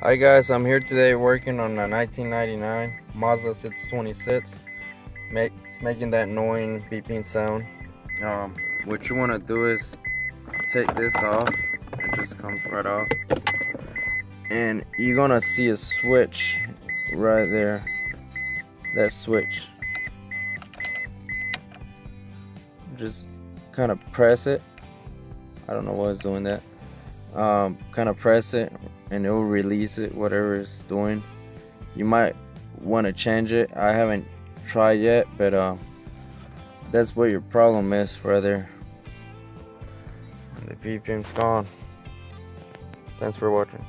Hi guys, I'm here today working on a 1999 Mazda 626. It's making that annoying beeping sound. What you want to do is take this off. It just comes right off. And you're gonna see a switch right there. That switch. Just kind of press it. I don't know why it's doing that. Kind of press it and it will release it, whatever it's doing. You might want to change it. I haven't tried yet, but that's what your problem is right there. The BPM's gone. Thanks for watching.